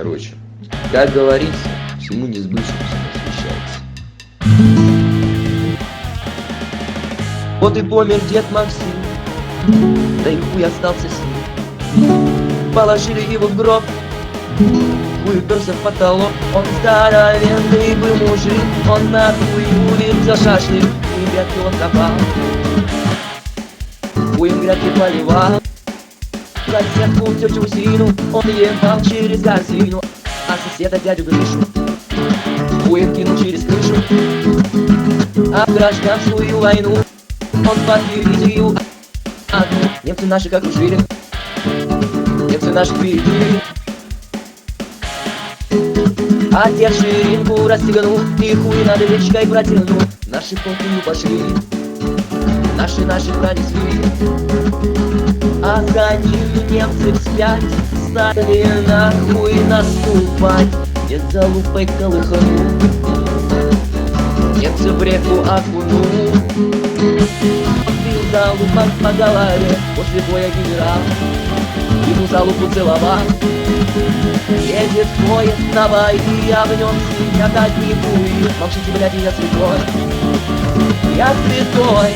Короче, как говорится, всему несбывшемуся посвящается. Вот и помер дед Максим, да и хуй остался с ним. Положили его в гроб, хуй уперся в потолок. Он здоровенный был мужик, он нахуй улица шашлык. Хуй грядки он копал, хуем грядки поливал. Соседку тетю Сину он ебал через корзину, а соседа дядю Гришу хуем кинул через крышу. А в гражданскую войну он подтвердил одну. Немцы наши как ужили, немцы наши впереди. А тех ширинку расстегнул и хуй над речкой протянул. Наши по хую пошли, наши пронесли. А за ними немцы вспять стали нахуй наступать. Дед за лупой колыхнул, немцы в реку окунул. Бил за лупом по голове, после боя генерал ему за лупу целовал. Едет поезд на бои, а в нем сидят одни хуи. Молчите, блядь, я святой, я святой.